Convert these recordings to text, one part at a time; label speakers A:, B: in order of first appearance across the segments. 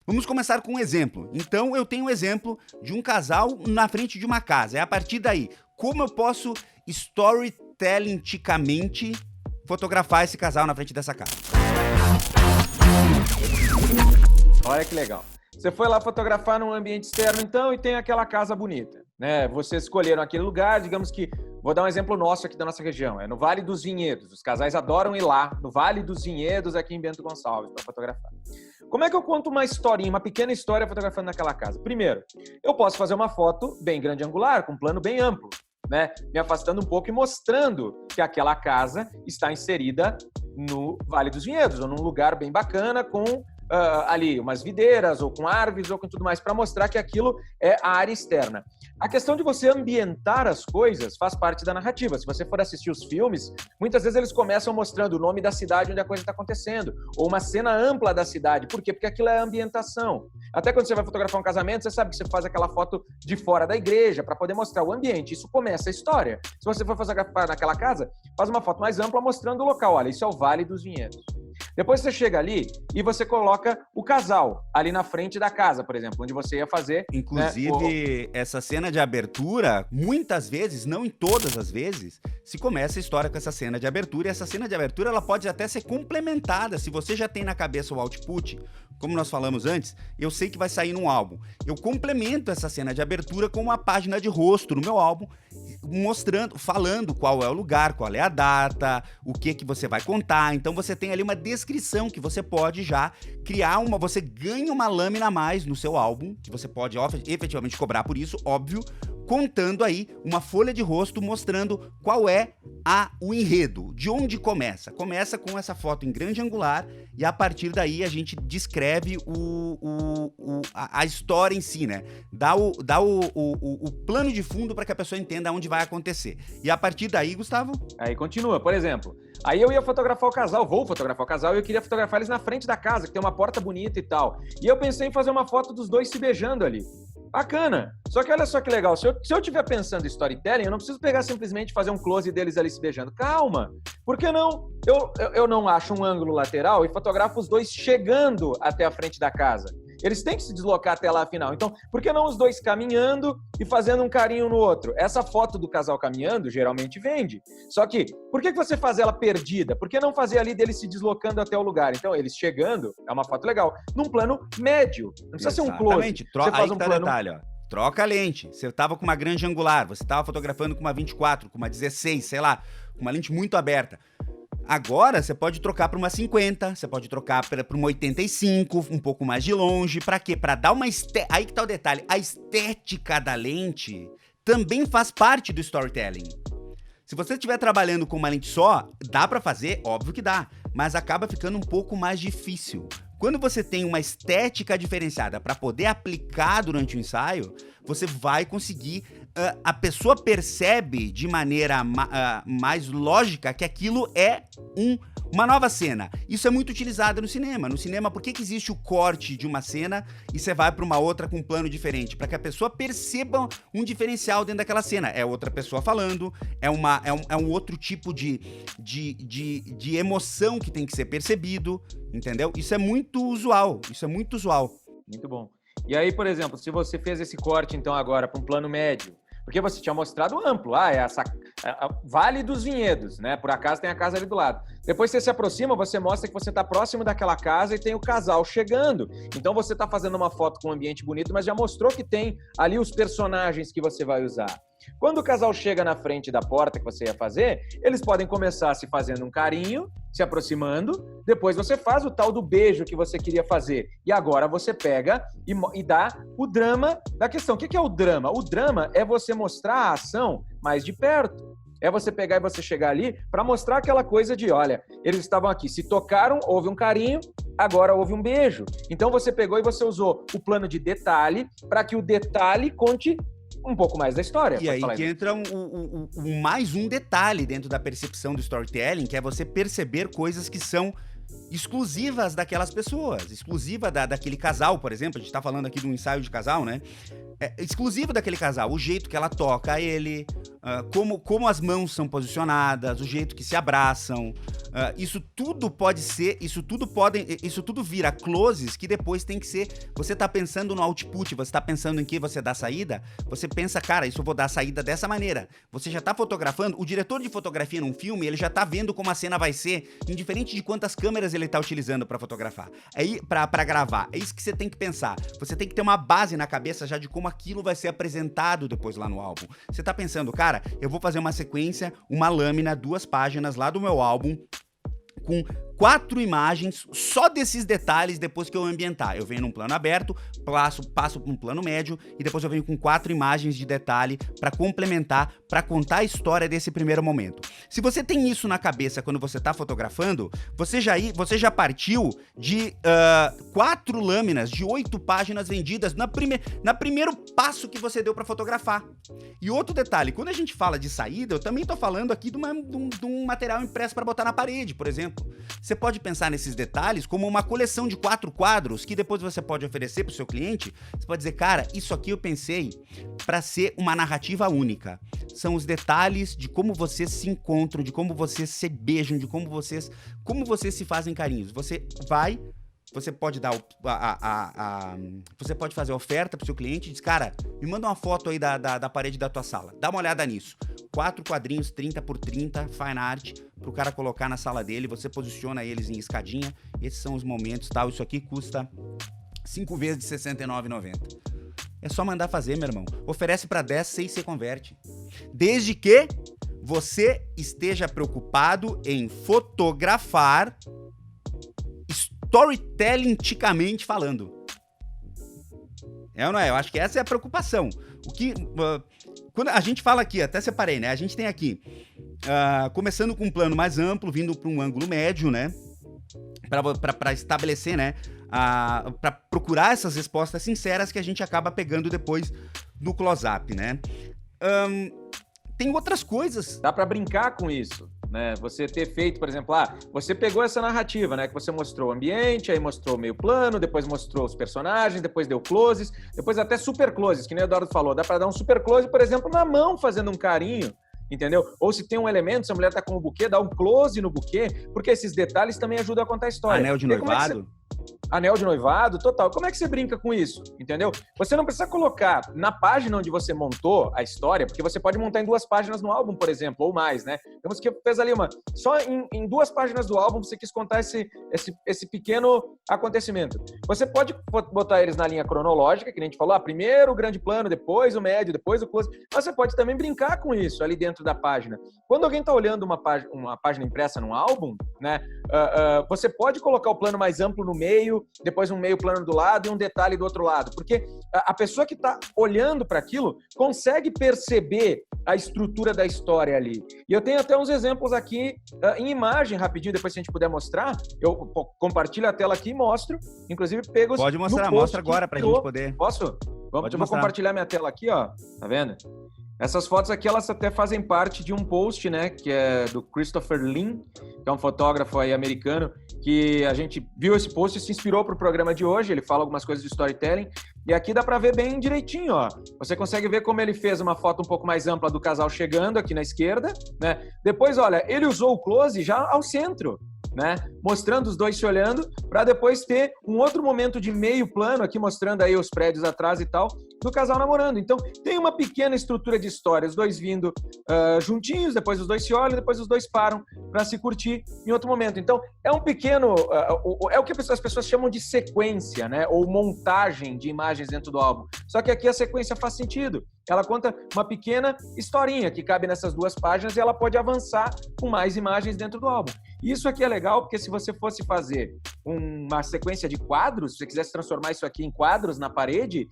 A: Vamos começar com um exemplo. Então, eu tenho um exemplo de um casal na frente de uma casa. É a partir daí, como eu posso storytellinticamente fotografar esse casal na frente dessa casa?
B: Olha que legal. Você foi lá fotografar num ambiente externo, então, e tem aquela casa bonita, né? Vocês escolheram aquele lugar, digamos que, vou dar um exemplo nosso aqui da nossa região, é no Vale dos Vinhedos. Os casais adoram ir lá, no Vale dos Vinhedos, aqui em Bento Gonçalves, para fotografar. Como é que eu conto uma historinha, uma pequena história fotografando naquela casa? Primeiro, eu posso fazer uma foto bem grande angular, com um plano bem amplo, né? Me afastando um pouco e mostrando que aquela casa está inserida no Vale dos Vinhedos, ou num lugar bem bacana, com ali umas videiras, ou com árvores, ou com tudo mais, para mostrar que aquilo é a área externa. A questão de você ambientar as coisas faz parte da narrativa. Se você for assistir os filmes, muitas vezes eles começam mostrando o nome da cidade onde a coisa está acontecendo, ou uma cena ampla da cidade. Por quê? Porque aquilo é a ambientação. Até quando você vai fotografar um casamento, você sabe que você faz aquela foto de fora da igreja para poder mostrar o ambiente. Isso começa a história. Se você for fotografar naquela casa, faz uma foto mais ampla mostrando o local. Olha, isso é o Vale dos Vinhedos. Depois você chega ali e você coloca o casal ali na frente da casa, por exemplo, onde você ia fazer...
A: Inclusive, essa cena de abertura, muitas vezes, não em todas as vezes, se começa a história com essa cena de abertura, e essa cena de abertura ela pode até ser complementada. Se você já tem na cabeça o output, como nós falamos antes, eu sei que vai sair num álbum. Eu complemento essa cena de abertura com uma página de rosto no meu álbum, mostrando, falando qual é o lugar, qual é a data, o que você vai contar. Então você tem ali uma descrição que você pode já criar você ganha uma lâmina a mais no seu álbum, que você pode efetivamente cobrar por isso, óbvio, contando aí uma folha de rosto mostrando qual é o enredo, de onde começa. Começa com essa foto em grande angular e a partir daí a gente descreve a história em si, né? Dá o plano de fundo para que a pessoa entenda onde vai acontecer. E a partir daí, Gustavo?
B: Aí continua, por exemplo, aí eu ia fotografar o casal, vou fotografar o casal e eu queria fotografar eles na frente da casa, que tem uma porta bonita e tal. E eu pensei em fazer uma foto dos dois se beijando ali. Bacana. Só que olha só que legal, se eu estiver pensando em storytelling, eu não preciso pegar simplesmente fazer um close deles ali se beijando. Calma. Por que não? Eu não acho um ângulo lateral e fotografo os dois chegando até a frente da casa. Eles têm que se deslocar até lá afinal. Então, por que não os dois caminhando e fazendo um carinho no outro? Essa foto do casal caminhando geralmente vende. Só que, por que você faz ela perdida? Por que não fazer ali deles se deslocando até o lugar? Então, eles chegando, é uma foto legal, num plano médio. Não precisa ser um close.
A: Exatamente. Você faz um plano... detalhe, ó. Troca a lente. Você tava com uma grande angular, você tava fotografando com uma 24, com uma 16, sei lá, com uma lente muito aberta. Agora, você pode trocar para uma 50, você pode trocar para uma 85, um pouco mais de longe. Para quê? Para dar uma estética. Aí que tá o detalhe. A estética da lente também faz parte do storytelling. Se você estiver trabalhando com uma lente só, dá para fazer? Óbvio que dá. Mas acaba ficando um pouco mais difícil. Quando você tem uma estética diferenciada para poder aplicar durante o ensaio, você vai conseguir... a pessoa percebe de maneira mais lógica que aquilo é uma nova cena. Isso é muito utilizado no cinema. No cinema, por que existe o corte de uma cena e você vai para uma outra com um plano diferente? Para que a pessoa perceba um diferencial dentro daquela cena. É outra pessoa falando, é um outro tipo de emoção que tem que ser percebido, entendeu? Isso é muito usual,
B: Muito bom. E aí, por exemplo, se você fez esse corte, então, agora para um plano médio, porque você tinha mostrado amplo, Vale dos Vinhedos, né? Por acaso tem a casa ali do lado. Depois você se aproxima, você mostra que você está próximo daquela casa e tem o casal chegando. Então você está fazendo uma foto com um ambiente bonito, mas já mostrou que tem ali os personagens que você vai usar. Quando o casal chega na frente da porta que você ia fazer, eles podem começar se fazendo um carinho, se aproximando, depois você faz o tal do beijo que você queria fazer. E agora você pega e dá o drama da questão. O que é o drama? O drama é você mostrar a ação mais de perto. É você pegar e você chegar ali para mostrar aquela coisa de, olha, eles estavam aqui, se tocaram, houve um carinho, agora houve um beijo. Então você pegou e você usou o plano de detalhe para que o detalhe conte um pouco mais da história.
A: E aí que entra mais um detalhe dentro da percepção do storytelling, que é você perceber coisas que são exclusivas daquelas pessoas, exclusiva daquele casal, por exemplo. A gente tá falando aqui de um ensaio de casal, né? exclusivo daquele casal. O jeito que ela toca ele, como as mãos são posicionadas, o jeito que se abraçam. Isso tudo pode ser, isso tudo vira closes que depois tem que ser. Você tá pensando no output, você tá pensando em que você dá saída, você pensa, cara, isso eu vou dar saída dessa maneira. Você já tá fotografando, o diretor de fotografia num filme, ele já tá vendo como a cena vai ser, indiferente de quantas câmeras ele tá utilizando pra fotografar, pra gravar. É isso que você tem que pensar. Você tem que ter uma base na cabeça já de como aquilo vai ser apresentado depois lá no álbum. Você tá pensando, cara, eu vou fazer uma sequência, uma lâmina, 2 páginas lá do meu álbum, com 4 imagens só desses detalhes depois que eu ambientar. Eu venho num plano aberto, passo para um plano médio e depois eu venho com 4 imagens de detalhe para complementar, para contar a história desse primeiro momento. Se você tem isso na cabeça quando você está fotografando, você já partiu de 4 lâminas de 8 páginas vendidas na primeiro passo que você deu para fotografar. E outro detalhe, quando a gente fala de saída, eu também tô falando aqui de um material impresso para botar na parede, por exemplo. Você pode pensar nesses detalhes como uma coleção de 4 quadros que depois você pode oferecer para o seu cliente. Você pode dizer, cara, isso aqui eu pensei para ser uma narrativa única. São os detalhes de como vocês se encontram, de como vocês se beijam, de como vocês se fazem carinhos. Você pode dar você pode fazer a oferta pro seu cliente e diz, cara, me manda uma foto aí da parede da tua sala. Dá uma olhada nisso. 4 quadrinhos, 30 por 30, fine art, pro cara colocar na sala dele. Você posiciona eles em escadinha. Esses são os momentos, tal. Isso aqui custa 5 vezes de R$ 69,90. É só mandar fazer, meu irmão. Oferece para 10, 6 você converte. Desde que você esteja preocupado em fotografar storytelling-ticamente falando. É ou não é? Eu acho que essa é a preocupação. Quando a gente fala aqui, até separei, né? A gente tem aqui, começando com um plano mais amplo, vindo para um ângulo médio, né? Para estabelecer, né? Para procurar essas respostas sinceras que a gente acaba pegando depois do close-up, né? Tem outras coisas.
B: Dá para brincar com isso. Né, você ter feito, por exemplo, você pegou essa narrativa, né, que você mostrou o ambiente, aí mostrou meio plano, depois mostrou os personagens, depois deu closes, depois até super closes, que nem o Eduardo falou, dá para dar um super close, por exemplo, na mão, fazendo um carinho, entendeu? Ou se tem um elemento, se a mulher tá com o buquê, dá um close no buquê, porque esses detalhes também ajudam a contar a história.
A: Anel de noivado?
B: Anel de noivado, total. Como é que você brinca com isso? Entendeu? Você não precisa colocar na página onde você montou a história, porque você pode montar em 2 páginas no álbum, por exemplo, ou mais, né? Temos que fez ali só em 2 páginas do álbum você quis contar esse pequeno acontecimento. Você pode botar eles na linha cronológica, que a gente falou, primeiro o grande plano, depois o médio, depois o close. Mas você pode também brincar com isso ali dentro da página. Quando alguém está olhando uma página impressa num álbum, né? Você pode colocar o plano mais amplo no meio, depois um meio plano do lado e um detalhe do outro lado, porque a pessoa que está olhando para aquilo consegue perceber a estrutura da história ali. E eu tenho até uns exemplos aqui em imagem, rapidinho, depois se a gente puder mostrar, eu compartilho a tela aqui e mostro, inclusive pego...
A: Pode mostrar, mostra agora pra gente poder...
B: Posso? Eu vou compartilhar minha tela aqui, ó, tá vendo? Essas fotos aqui, elas até fazem parte de um post, né, que é do Christopher Lin, que é um fotógrafo aí americano, que a gente viu esse post e se inspirou para o programa de hoje. Ele fala algumas coisas de storytelling. E aqui dá para ver bem direitinho, ó. Você consegue ver como ele fez uma foto um pouco mais ampla do casal chegando aqui na esquerda, né? Depois, olha, ele usou o close já ao centro, né? Mostrando os dois se olhando, para depois ter um outro momento de meio plano aqui, mostrando aí os prédios atrás e tal, do casal namorando. Então, tem uma pequena estrutura de história, os dois vindo juntinhos, depois os dois se olham, depois os dois param para se curtir em outro momento. Então, é um pequeno... é o que as pessoas chamam de sequência, né? Ou montagem de imagens dentro do álbum. Só que aqui a sequência faz sentido. Ela conta uma pequena historinha que cabe nessas 2 páginas e ela pode avançar com mais imagens dentro do álbum. Isso aqui é legal porque se você fosse fazer uma sequência de quadros, se você quisesse transformar isso aqui em quadros na parede,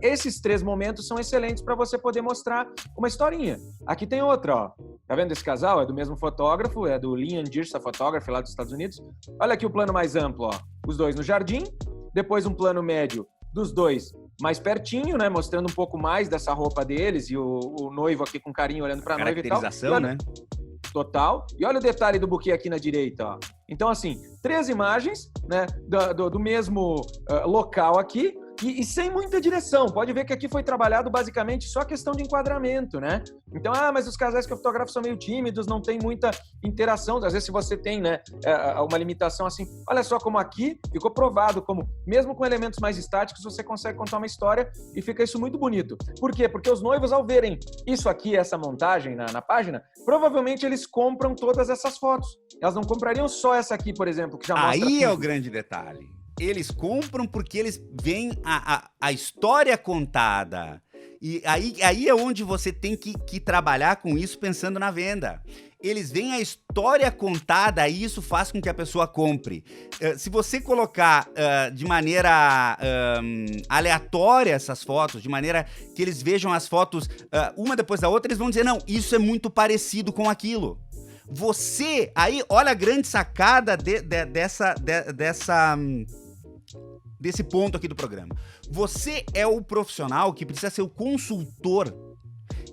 B: esses 3 momentos são excelentes para você poder mostrar uma historinha. Aqui tem outra, ó. Tá vendo esse casal? É do mesmo fotógrafo, é do Liam Dirsa Photography lá dos Estados Unidos. Olha aqui o plano mais amplo, ó. Os dois no jardim, depois um plano médio dos dois mais pertinho, né? Mostrando um pouco mais dessa roupa deles e o noivo aqui com carinho olhando para a noiva e tal.
A: Caracterização, né?
B: Total. E olha o detalhe do buquê aqui na direita, ó. Então, assim, 3 imagens, né, do mesmo local aqui, E sem muita direção. Pode ver que aqui foi trabalhado basicamente só a questão de enquadramento, né? Então, mas os casais que eu fotografo são meio tímidos, não tem muita interação. Às vezes, se você tem, né, uma limitação assim, olha só como aqui ficou provado, como mesmo com elementos mais estáticos, você consegue contar uma história e fica isso muito bonito. Por quê? Porque os noivos, ao verem isso aqui, essa montagem na página, provavelmente eles compram todas essas fotos. Elas não comprariam só essa aqui, por exemplo, que já mostra
A: Aí é
B: tudo.
A: o grande detalhe. Eles compram porque eles veem a história contada. E aí é onde você tem que trabalhar com isso pensando na venda. Eles veem a história contada e isso faz com que a pessoa compre. Se você colocar de maneira aleatória essas fotos, de maneira que eles vejam as fotos uma depois da outra, eles vão dizer, não, isso é muito parecido com aquilo. Você, aí, olha a grande sacada desse ponto aqui do programa. Você é o profissional que precisa ser o consultor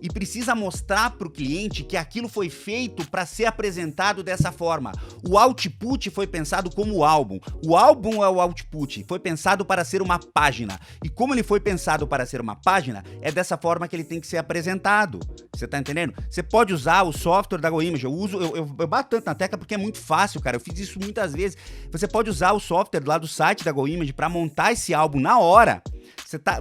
A: e precisa mostrar para o cliente que aquilo foi feito para ser apresentado dessa forma. O output foi pensado como o álbum. O álbum é o output, foi pensado para ser uma página. E como ele foi pensado para ser uma página, é dessa forma que ele tem que ser apresentado. Você tá entendendo? Você pode usar o software da GoImage. Eu bato tanto na tecla porque é muito fácil, cara. Eu fiz isso muitas vezes. Você pode usar o software lá do site da GoImage para montar esse álbum na hora.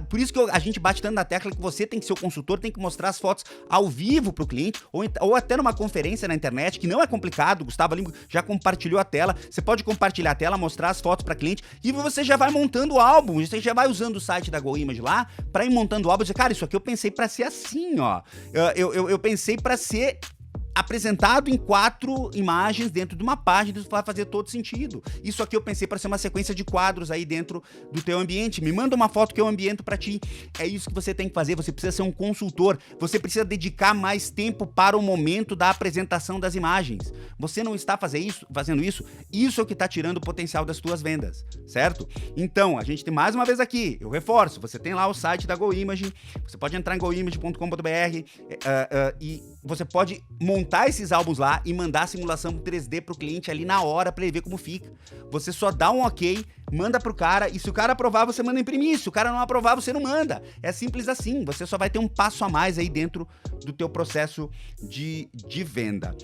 A: Por isso que a gente bate tanto na tecla que você tem que ser o consultor, tem que mostrar as fotos ao vivo pro cliente, ou até numa conferência na internet, que não é complicado. O Gustavo ali já compartilhou a tela. Você pode compartilhar a tela, mostrar as fotos para cliente e você já vai montando o álbum. Você já vai usando o site da GoImage lá para ir montando o álbum e dizer, cara, isso aqui eu pensei para ser assim, ó. Eu pensei para ser apresentado em 4 imagens dentro de uma página, isso vai fazer todo sentido. Isso aqui eu pensei para ser uma sequência de quadros aí dentro do teu ambiente. Me manda uma foto que eu ambiento para ti. É isso que você tem que fazer. Você precisa ser um consultor. Você precisa dedicar mais tempo para o momento da apresentação das imagens. Você não está fazendo isso. Isso é o que está tirando o potencial das tuas vendas, certo? Então, a gente tem mais uma vez aqui, eu reforço, você tem lá o site da GoImage, você pode entrar em goimage.com.br e você pode montar esses álbuns lá e mandar a simulação 3D pro cliente ali na hora para ele ver como fica. Você só dá um ok, manda pro cara e se o cara aprovar, você manda imprimir. Se o cara não aprovar, você não manda. É simples assim. Você só vai ter um passo a mais aí dentro do teu processo de venda.